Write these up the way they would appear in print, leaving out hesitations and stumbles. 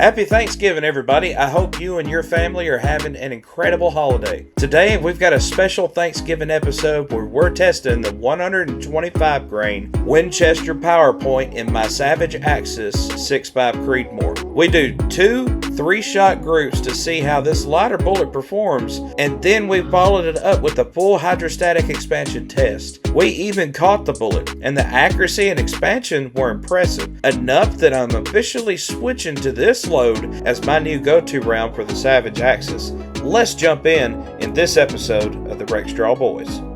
Happy Thanksgiving, everybody. I hope you and your family are having an incredible holiday. Today, we've got a special Thanksgiving episode where we're testing the 125 grain Winchester Power-Point in my Savage Axis 6.5 Creedmoor. We do 2 3-shot groups to see how this lighter bullet performs, and then we followed it up with a full hydrostatic expansion test. We even caught the bullet, and the accuracy and expansion were impressive, enough that I'm officially switching to this load as my new go-to round for the Savage Axis. Let's jump in this episode of the Rakestraw Boyz.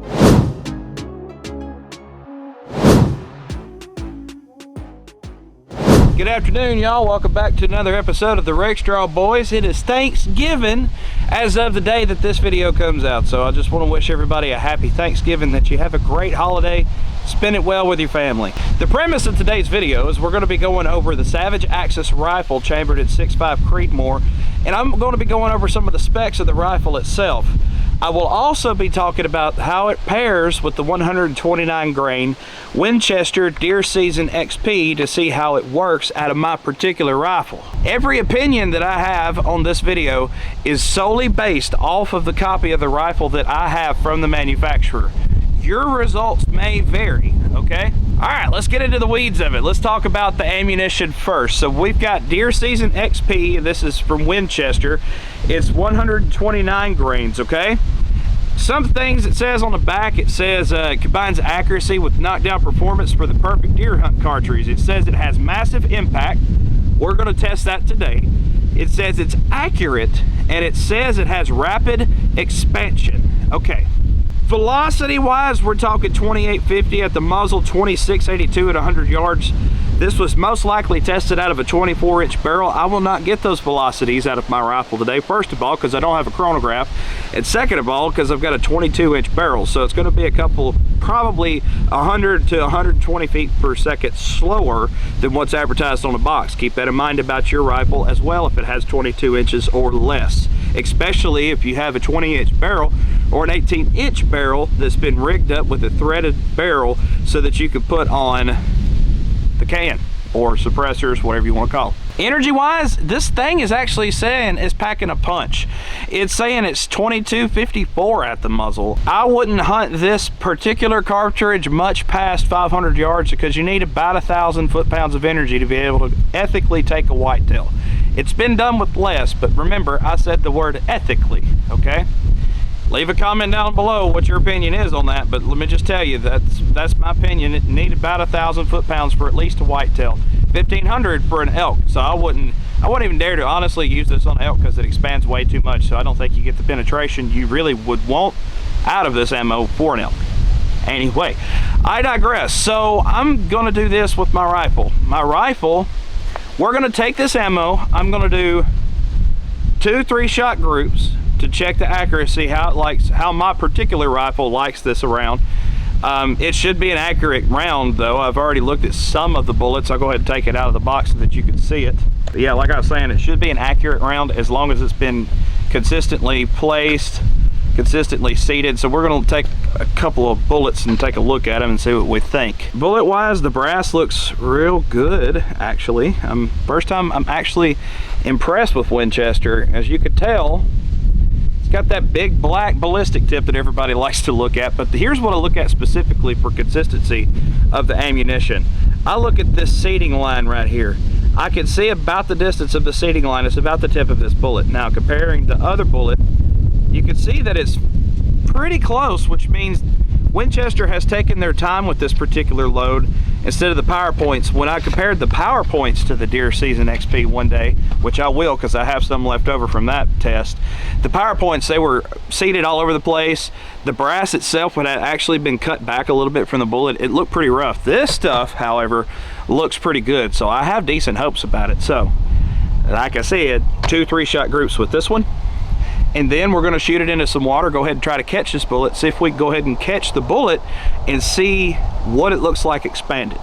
Good afternoon, y'all. Welcome back to another episode of the Rakestraw Boyz. It is Thanksgiving as of the day that this video comes out, so I just want to wish everybody a happy Thanksgiving, that you have a great holiday, spend it well with your family. The premise of today's video is we're going to be going over the Savage Axis rifle chambered in 6.5 Creedmoor, and I'm going to be going over some of the specs of the rifle itself. I will also be talking about how it pairs with the 129 grain Winchester Deer Season XP to see how it works out of my particular rifle. Every opinion that I have on this video is solely based off of the copy of the rifle that I have from the manufacturer. Your results may vary, okay? All right, let's get into the weeds of it. Let's talk about the ammunition first. So we've got Deer Season XP. This is from Winchester. It's 129 grains, okay? Some things it says on the back, it says it combines accuracy with knockdown performance for the perfect deer hunt cartridge. It says it has massive impact. We're gonna test that today. It says it's accurate, and it says it has rapid expansion. Okay. Velocity wise, we're talking 2850 at the muzzle, 2682 at 100 yards. This was most likely tested out of a 24-inch barrel. I will not get those velocities out of my rifle today. First of all, because I don't have a chronograph, and second of all, because I've got a 22-inch barrel. So it's going to be a couple, probably 100 to 120 feet per second slower than what's advertised on the box. Keep that in mind about your rifle as well if it has 22 inches or less, especially if you have a 20-inch barrel or an 18-inch barrel that's been rigged up with a threaded barrel so that you can put on the can or suppressors, whatever you want to call it. Energy wise, this thing is actually saying it's packing a punch. It's saying it's 2254 at the muzzle. I wouldn't hunt this particular cartridge much past 500 yards because you need about 1,000 foot-pounds of energy to be able to ethically take a whitetail. It's been done with less, but remember, I said the word ethically, okay? Leave a comment down below what your opinion is on that, but let me just tell you that's my opinion. It need about 1,000 foot-pounds for at least a whitetail, 1,500 for an elk. So I wouldn't even dare to honestly use this on elk because it expands way too much. So I don't think you get the penetration you really would want out of this ammo for an elk. Anyway, I digress. So I'm gonna do this with my rifle. My rifle, we're gonna take this ammo. I'm gonna do 2 3-shot groups to check the accuracy, how my particular rifle likes this around. It should be an accurate round though. I've already looked at some of the bullets. I'll go ahead and take it out of the box so that you can see it. But yeah, like I was saying, it should be an accurate round as long as it's been consistently placed, consistently seated. So we're gonna take a couple of bullets and take a look at them and see what we think. Bullet wise, the brass looks real good actually. First time I'm actually impressed with Winchester. As you could tell, it's got that big black ballistic tip that everybody likes to look at, but here's what I look at specifically for consistency of the ammunition. I look at this seating line right here. I can see about the distance of the seating line. It's about the tip of this bullet. Now comparing the other bullet, you can see that it's pretty close, which means Winchester has taken their time with this particular load instead of the Power-Points. When I compared the Power-Points to the Deer Season XP one day, which I will because I have some left over from that test, the Power-Points, they were seated all over the place. The brass itself had actually been cut back a little bit from the bullet. It looked pretty rough. This stuff, however, looks pretty good, so I have decent hopes about it. So, like I said, 2 3-shot groups with this one. And then we're going to shoot it into some water, go ahead and try to catch this bullet, see if we can go ahead and catch the bullet and see what it looks like expanded.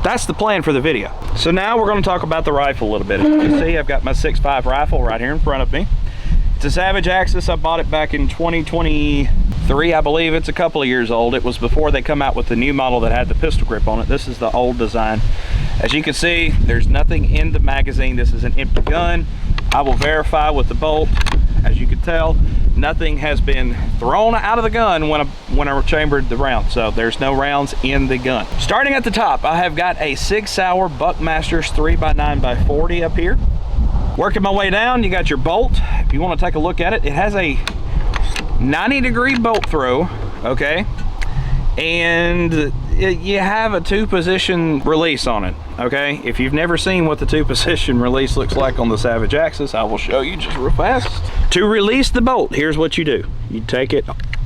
That's the plan for the video. So now we're going to talk about the rifle a little bit. As you can see, I've got my 6.5 rifle right here in front of me. It's a Savage Axis. I bought it back in 2023, I believe. It's a couple of years old. It was before they come out with the new model that had the pistol grip on it. This is the old design. As you can see, there's nothing in the magazine. This is an empty gun. I will verify with the bolt. As you can tell, nothing has been thrown out of the gun when I chambered the round, so there's no rounds in the gun. Starting at the top, I have got a Sig Sauer Buckmaster's 3x9x40 up here. Working my way down, you got your bolt. If you want to take a look at it, it has a 90-degree bolt throw, okay? And you have a 2-position release on it, okay? If you've never seen what the 2-position release looks like on the Savage Axis, I will show you just real fast. To release the bolt, here's what you do. You take it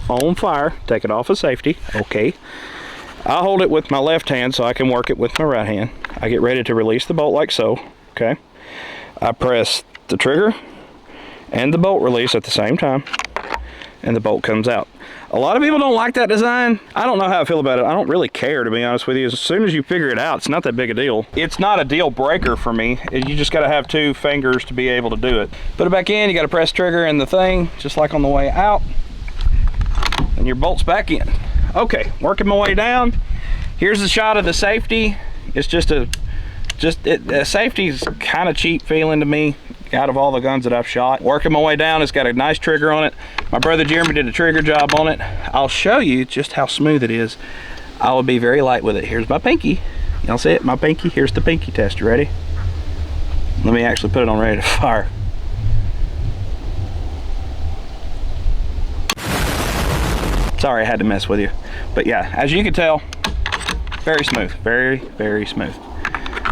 on fire, take it off of safety, okay? I hold it with my left hand so I can work it with my right hand. I get ready to release the bolt like so, okay? I press the trigger and the bolt release at the same time, and the bolt comes out. A lot of people don't like that design. I don't know how I feel about it. I don't really care, to be honest with you. As soon as you figure it out, it's not that big a deal. It's not a deal breaker for me. You just gotta have 2 fingers to be able to do it. Put it back in, you gotta press trigger and the thing, just like on the way out, and your bolt's back in. Okay, working my way down. Here's the shot of the safety. It's safety's kind of cheap feeling to me out of all the guns that I've shot. Working my way down, it's got a nice trigger on it. My brother Jeremy did a trigger job on it. I'll show you just how smooth it is. I will be very light with it. Here's my pinky. Y'all see it? My pinky. Here's the pinky test. You ready? Let me actually put it on ready to fire. Sorry, I had to mess with you. But yeah, as you can tell, very smooth. Very, very smooth.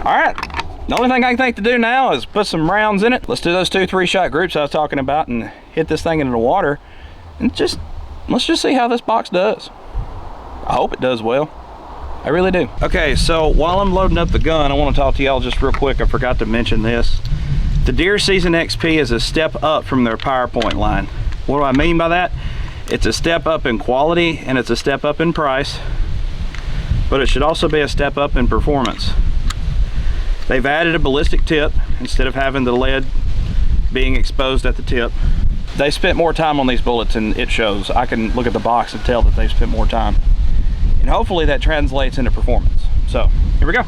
All right, the only thing I can think to do now is put some rounds in it. Let's do those 2 3-shot groups I was talking about and hit this thing into the water, and let's just see how this box does. I hope it does well. I really do. Okay, so while I'm loading up the gun, I want to talk to y'all just real quick. I forgot to mention this. The Deer Season XP is a step up from their Power-Point line. What do I mean by that? It's a step up in quality and it's a step up in price, but it should also be a step up in performance. They've added a ballistic tip instead of having the lead being exposed at the tip. They spent more time on these bullets and it shows. I can look at the box and tell that they've spent more time. And hopefully that translates into performance. So, here we go.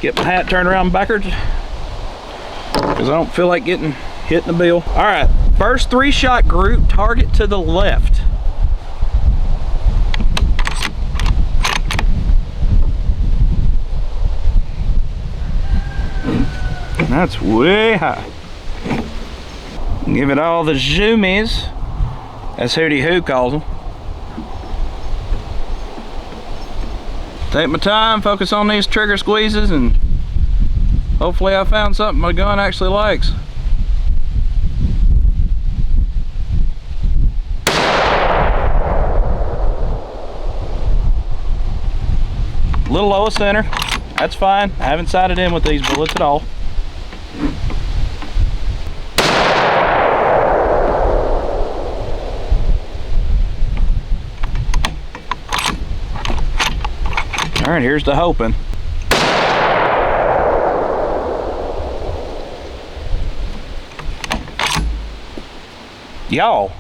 Get my hat turned around backwards because I don't feel like hitting the bill. All right, first 3-shot group, target to the left. That's way high. Give it all the zoomies, as Hootie Hoo calls them. Take my time, focus on these trigger squeezes, and hopefully I found something my gun actually likes. A little low of center, that's fine. I haven't sighted in with these bullets at all. All right, here's the hoping. Y'all.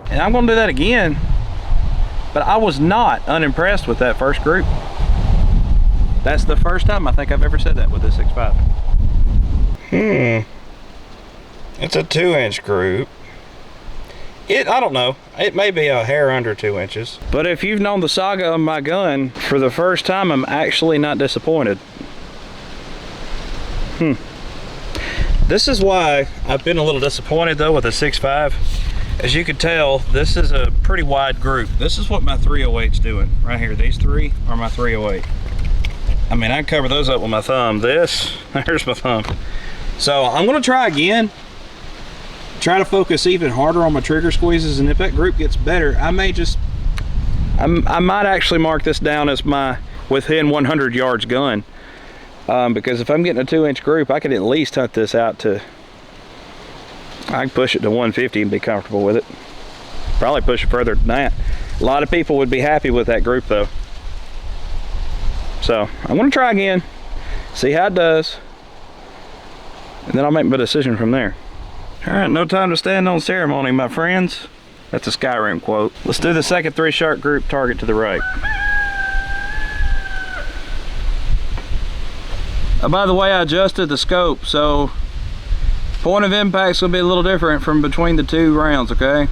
And I'm gonna do that again, but I was not unimpressed with that first group. That's the first time I think I've ever said that with this 6.5. It's a 2-inch group. I don't know, it may be a hair under 2 inches. But if you've known the saga of my gun, for the first time I'm actually not disappointed. This is why I've been a little disappointed though with the 6.5. As you can tell, this is a pretty wide group. This is what my 308's doing right here. These 3 are my 308. I mean, I can cover those up with my thumb. There's my thumb. So I'm gonna try again. Try to focus even harder on my trigger squeezes, and if that group gets better, I might actually mark this down as my within 100 yards gun, because if I'm getting a 2-inch group, I can at least hunt this out to, I can push it to 150 and be comfortable with it. Probably push it further than that. A lot of people would be happy with that group though. So I'm gonna try again, see how it does, and then I'll make my decision from there. All right, no time to stand on ceremony, my friends. That's a Skyrim quote. Let's do the second 3-shot group, target to the right. By the way, I adjusted the scope, so point of impact's gonna be a little different from between the 2 rounds, okay?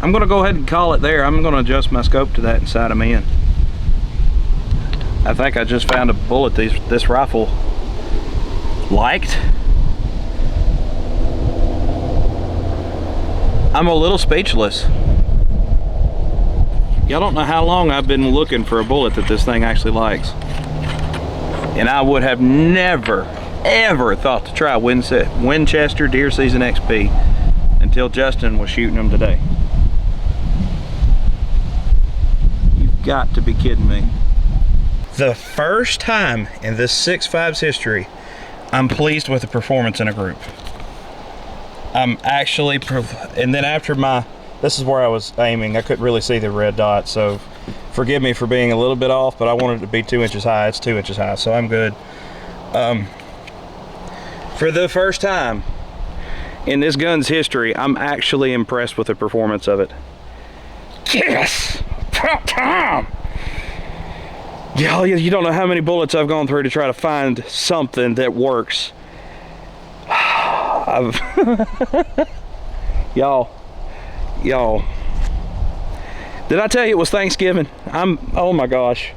I'm gonna go ahead and call it there. I'm gonna adjust my scope to that and sight them in. I think I just found a bullet this rifle liked. I'm a little speechless. Y'all don't know how long I've been looking for a bullet that this thing actually likes. And I would have never, ever thought to try Winchester Deer Season XP until Justin was shooting them today. Got to be kidding me. The first time in this 6.5's history I'm pleased with the performance in a group. I'm actually, and then after this is where I was aiming, I couldn't really see the red dot, so forgive me for being a little bit off, but I wanted it to be 2 inches high. It's 2 inches high, so I'm good. For the first time in this gun's history, I'm actually impressed with the performance of it. Yes! About time! Y'all, you don't know how many bullets I've gone through to try to find something that works. Y'all. Did I tell you it was Thanksgiving? Oh my gosh.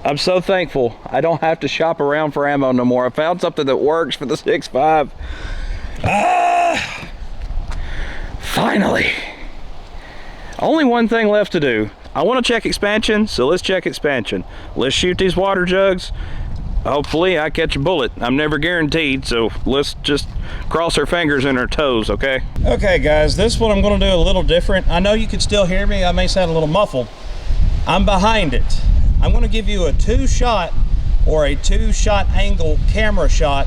I'm so thankful I don't have to shop around for ammo no more. I found something that works for the 6.5. Finally. Only one thing left to do. I want to check expansion, so let's check expansion. Let's shoot these water jugs. Hopefully I catch a bullet. I'm never guaranteed, so let's just cross our fingers and our toes, okay? Okay guys, this one I'm gonna do a little different. I know you can still hear me. I may sound a little muffled. I'm behind it. I'm gonna give you a 2-shot or a 2-shot angle camera shot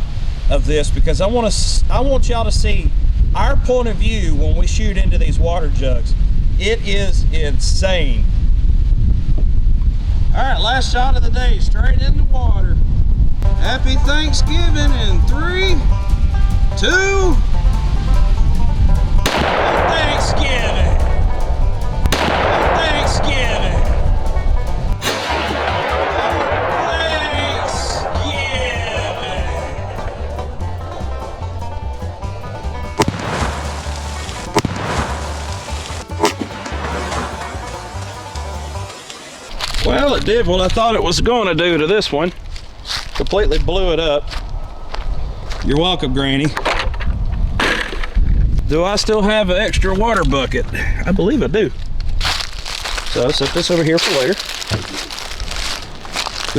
of this because I want y'all to see our point of view when we shoot into these water jugs. It is insane. All right, last shot of the day, straight in the water. Happy Thanksgiving in 3, 2. Thanksgiving. Thanksgiving. Well, it did what I thought it was going to do to this one. Completely blew it up. You're welcome, Granny. Do I still have an extra water bucket? I believe I do. So I'll set this over here for later.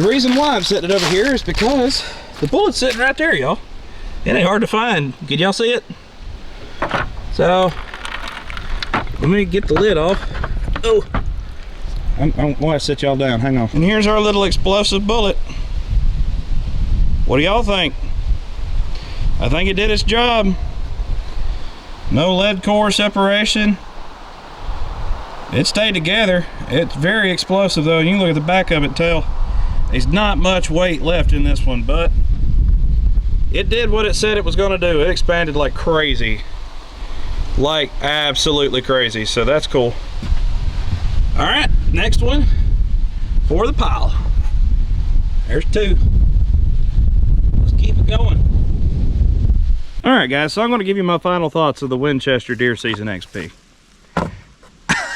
The reason why I'm setting it over here is because the bullet's sitting right there, y'all. It ain't hard to find. Can y'all see it? So, let me get the lid off. Oh. I'm going to sit y'all down, hang on. And here's our little explosive bullet. What do y'all think? I think it did its job. No lead core separation. It stayed together. It's very explosive though. You can look at the back of it and tell there's not much weight left in this one, but it did what it said it was going to do. It expanded like crazy. Like absolutely crazy, so that's cool. All right, next one for the pile. There's 2. Let's keep it going. All right, guys, so I'm going to give you my final thoughts of the Winchester Deer Season XP.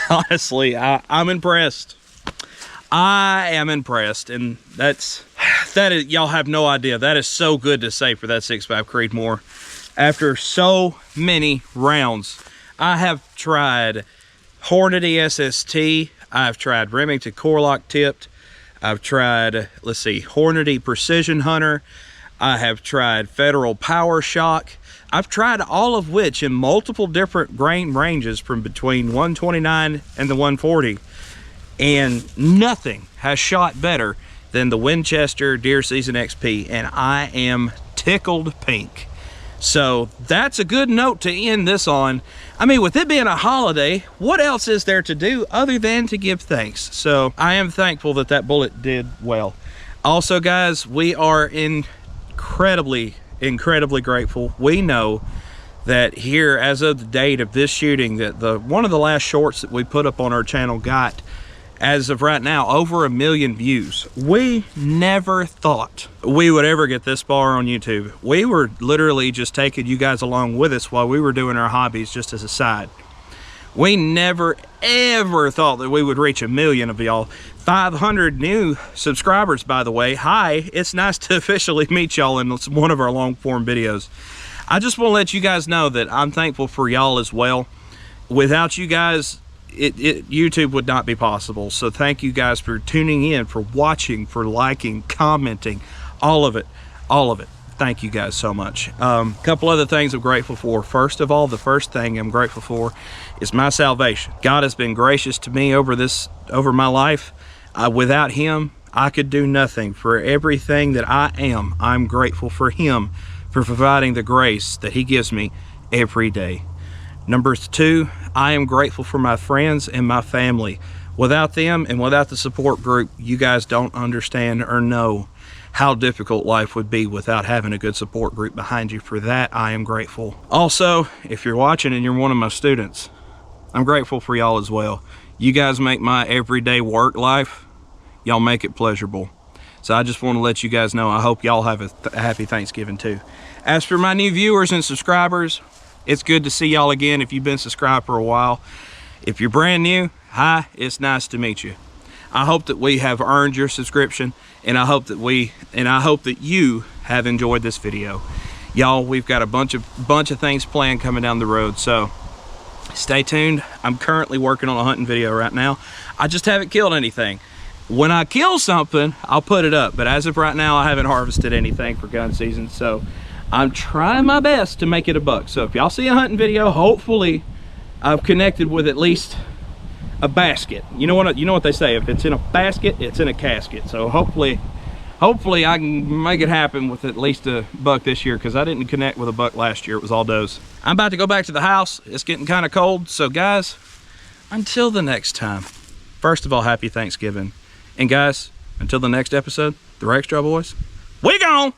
Honestly, I'm impressed. I am impressed, and that is, y'all have no idea. That is so good to say for that 6.5 Creedmoor. After so many rounds, I have tried Hornady SST, I've tried Remington Core Lock tipped, I've tried, let's see, Hornady Precision Hunter, I have tried Federal Power Shock. I've tried all of which in multiple different grain ranges from between 129 and the 140. And nothing has shot better than the Winchester Deer Season XP. And I am tickled pink. So that's a good note to end this on. I mean, with it being a holiday, what else is there to do other than to give thanks? So I am thankful that that bullet did well. Also, guys, we are incredibly grateful. We know that here, as of the date of this shooting, that one of the last shorts that we put up on our channel got, as of right now, over 1 million views. We never thought we would ever get this far on YouTube. We were literally just taking you guys along with us while we were doing our hobbies just as a side. We never ever thought that we would reach 1 million of y'all. 500 new subscribers, by the way. Hi, it's nice to officially meet y'all in one of our long form videos. I just want to let you guys know that I'm thankful for y'all as well. Without you guys, YouTube would not be possible. So thank you guys for tuning in, for watching, for liking, commenting, all of it. Thank you guys so much. Couple other things I'm grateful for. First of all, the first thing I'm grateful for is my salvation. God has been gracious to me over my life. Without him, I could do nothing. For everything that I am, I'm grateful for him, for providing the grace that he gives me every day. Number 2, I am grateful for my friends and my family. Without them and without the support group, you guys don't understand or know how difficult life would be without having a good support group behind you. For that, I am grateful. Also, if you're watching and you're one of my students, I'm grateful for y'all as well. You guys make my everyday work life, y'all make it pleasurable. So I just want to let you guys know, I hope y'all have a happy Thanksgiving too. As for my new viewers and subscribers, it's good to see y'all again if you've been subscribed for a while. If you're brand new, hi, it's nice to meet you. I hope that we have earned your subscription, and I hope that you have enjoyed this video. Y'all, we've got a bunch of things planned coming down the road, so stay tuned. I'm currently working on a hunting video right now. I just haven't killed anything. When I kill something, I'll put it up, but as of right now, I haven't harvested anything for gun season, so I'm trying my best to make it a buck. So if y'all see a hunting video, hopefully I've connected with at least a basket. You know what they say, if it's in a basket, it's in a casket. So hopefully I can make it happen with at least a buck this year, because I didn't connect with a buck last year. It was all does. I'm about to go back to the house. It's getting kind of cold. So guys, until the next time, first of all, happy Thanksgiving. And guys, until the next episode, the Rakestraw Boys, we gone!